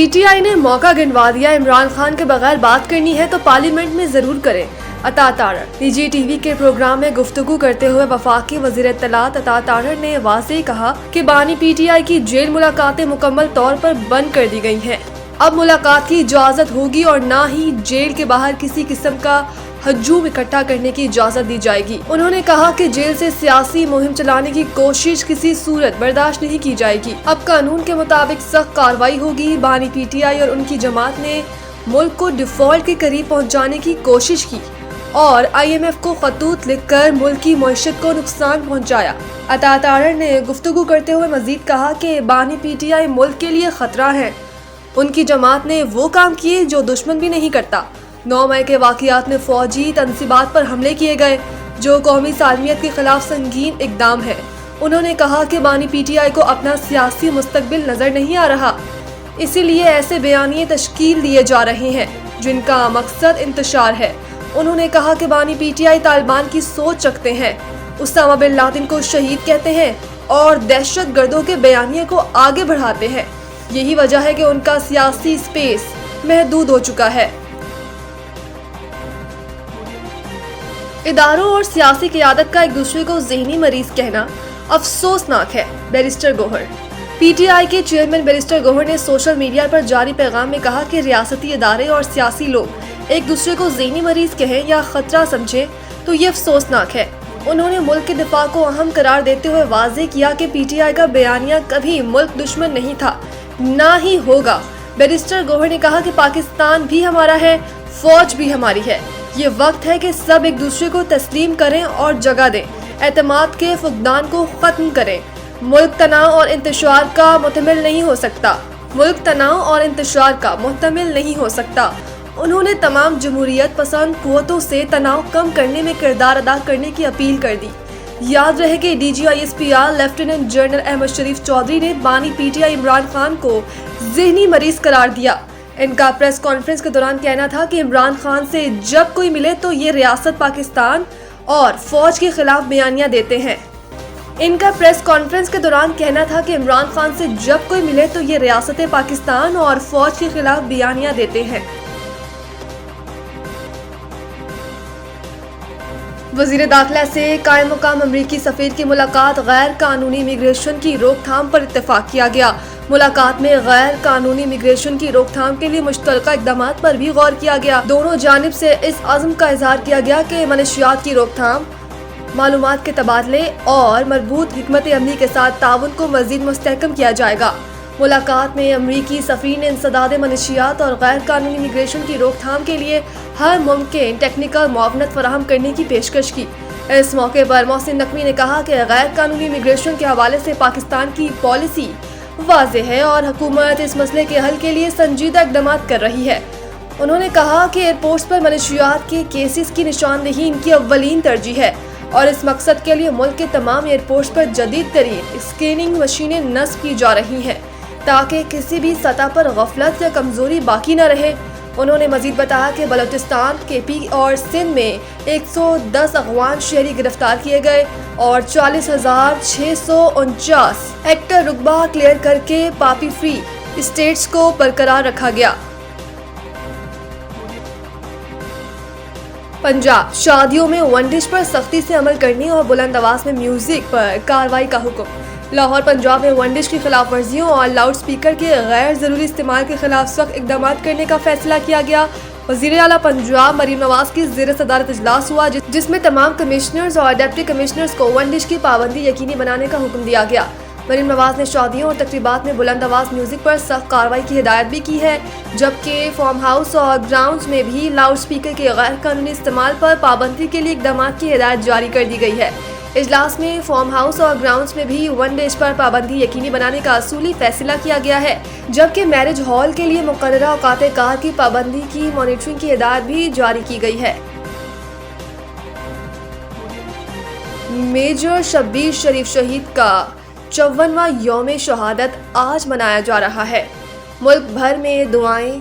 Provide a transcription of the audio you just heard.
پی T آئی نے موقع گنوا دیا، عمران خان کے بغیر بات کرنی ہے تو پارلیمنٹ میں ضرور کریں۔ عطا تارڑ نجی ٹی وی کے پروگرام میں گفتگو کرتے ہوئے وفاقی وزیر اطلاعات عطا تارڑ نے واضح کہا کہ بانی پی ٹی آئی کی جیل ملاقاتیں مکمل طور پر بند کر دی گئی ہیں۔ اب ملاقات کی اجازت ہوگی اور نہ ہی جیل کے باہر کسی قسم کا ہجوم اکٹھا کرنے کی اجازت دی جائے گی۔ انہوں نے کہا کہ جیل سے سیاسی مہم چلانے کی کوشش کسی صورت برداشت نہیں کی جائے گی۔ اب قانون کے مطابق سخت کارروائی ہوگی۔ بانی پی ٹی آئی اور ان کی جماعت نے ملک کو ڈیفالٹ کے قریب پہنچانے کی کوشش کی اور آئی ایم ایف کو خطوط لکھ کر ملک کی معیشت کو نقصان پہنچایا۔ عطا تارڑ نے گفتگو کرتے ہوئے مزید کہا کہ بانی پی ٹی آئی ملک کے لیے خطرہ ہے۔ ان کی جماعت نے وہ کام کیے جو دشمن بھی نہیں کرتا۔ 9 مئی کے واقعات میں فوجی تنصیبات پر حملے کیے گئے جو قومی سالمیت کے خلاف سنگین اقدام ہے۔ انہوں نے کہا کہ بانی پی ٹی آئی کو اپنا سیاسی مستقبل نظر نہیں آ رہا، اسی لیے ایسے بیانیے تشکیل دیے جا رہے ہیں جن کا مقصد انتشار ہے۔ انہوں نے کہا کہ بانی پی ٹی آئی طالبان کی سوچ رکھتے ہیں، اسامہ بن لادن کو شہید کہتے ہیں اور دہشت گردوں کے بیانیے کو آگے بڑھاتے ہیں۔ یہی وجہ ہے کہ ان کا سیاسی سپیس محدود ہو چکا ہے۔ اداروں اور سیاسی قیادت کا ایک دوسرے کو ذہنی مریض کہنا افسوسناک ہے۔ بیرسٹر گوہر پی ٹی آئی کے چیئرمین بیرسٹر گوہر نے سوشل میڈیا پر جاری پیغام میں کہا کہ ریاستی ادارے اور سیاسی لوگ ایک دوسرے کو ذہنی مریض کہیں یا خطرہ سمجھیں تو یہ افسوسناک ہے۔ انہوں نے ملک کے دفاع کو اہم قرار دیتے ہوئے واضح کیا کہ پی ٹی آئی کا بیانیہ کبھی ملک دشمن نہیں تھا، نہ ہی ہوگا۔ بیرسٹر گوہر نے کہا کہ پاکستان بھی ہمارا ہے، فوج بھی ہماری ہے۔ یہ وقت ہے کہ سب ایک دوسرے کو تسلیم کریں اور جگہ دیں، اعتماد کے فقدان کو ختم کریں۔ ملک تناؤ اور انتشار کا محتمل نہیں ہو سکتا۔ ملک تناؤ اور انتشار کا محتمل نہیں ہو سکتا۔ انہوں نے تمام جمہوریت پسند قوتوں سے تناؤ کم کرنے میں کردار ادا کرنے کی اپیل کر دی۔ یاد رہے کہ D G I S P R lieutenant general Ahmed Sharif Chaudhry نے بانی P T I Imran Khan کو ذہنی مریض قرار دیا۔ ان کا پریس کانفرنس کے دوران کہنا تھا کہ عمران خان سے جب کوئی ملے تو یہ ریاست پاکستان اور فوج کے خلاف بیانیہ دیتے ہیں۔ ان کا پریس کانفرنس کے دوران کہنا تھا کہ عمران خان سے جب کوئی ملے تو یہ ریاست پاکستان اور فوج کے خلاف بیانیہ دیتے ہیں۔ وزیر داخلہ سے قائم مقام امریکی سفیر کی ملاقات، غیر قانونی امیگریشن کی روک تھام پر اتفاق کیا گیا۔ ملاقات میں غیر قانونی امیگریشن کی روک تھام کے لیے مشترکہ اقدامات پر بھی غور کیا گیا۔ دونوں جانب سے اس عزم کا اظہار کیا گیا کہ منشیات کی روک تھام، معلومات کے تبادلے اور مربوط حکمت عملی کے ساتھ تعاون کو مزید مستحکم کیا جائے گا۔ ملاقات میں امریکی سفیر نے انسداد منشیات اور غیر قانونی امیگریشن کی روک تھام کے لیے ہر ممکن ٹیکنیکل معاونت فراہم کرنے کی پیشکش کی۔ اس موقع پر محسن نقوی نے کہا کہ غیر قانونی امیگریشن کے حوالے سے پاکستان کی پالیسی واضح ہے اور حکومت اس مسئلے کے حل کے لیے سنجیدہ اقدامات کر رہی ہے۔ انہوں نے کہا کہ ایئرپورٹس پر منشیات کے کیسز کی نشاندہی ان کی اولین ترجیح ہے اور اس مقصد کے لیے ملک کے تمام ایئرپورٹس پر جدید ترین اسکیننگ مشینیں نصب کی جا رہی ہیں تاکہ کسی بھی سطح پر غفلت یا کمزوری باقی نہ رہے۔ انہوں نے مزید بتایا کہ بلوچستان، کے پی اور سندھ میں 110 افغان شہری گرفتار کیے گئے اور 40,649 ہیکٹر رقبہ کلیئر کر کے پاپی فری اسٹیٹس کو برقرار رکھا گیا۔ پنجاب شادیوں میں ون ڈش پر سختی سے عمل کرنے اور بلند آواز میں میوزک پر کارروائی کا حکم۔ لاہور پنجاب میں ون ڈش کی خلاف ورزیوں اور لاؤڈ سپیکر کے غیر ضروری استعمال کے خلاف سخت اقدامات کرنے کا فیصلہ کیا گیا۔ وزیر اعلیٰ پنجاب مریم نواز کی زیر صدارت اجلاس ہوا جس میں تمام کمشنرز اور ڈپٹی کمشنرز کو ون ڈش کی پابندی یقینی بنانے کا حکم دیا گیا۔ مریم نواز نے شادیوں اور تقریبات میں بلند آواز میوزک پر سخت کارروائی کی ہدایت بھی کی ہے، جبکہ فارم ہاؤس اور گراؤنڈز میں بھی لاؤڈ سپیکر کے غیر قانونی استعمال پر پابندی کے لیے اقدامات کی ہدایت جاری کر دی گئی ہے۔ اجلاس میں فارم ہاؤس اور گراؤنڈز میں بھی ون ڈش پر پابندی یقینی بنانے کا اصولی فیصلہ کیا گیا ہے، جبکہ میرج ہال کے لیے مقررہ اوقات کار کی پابندی کی مانیٹرنگ کی ہدایت بھی جاری کی گئی ہے۔ میجر شبیر شریف شہید کا 54واں یوم شہادت آج منایا جا رہا ہے۔ ملک بھر میں دعائیں،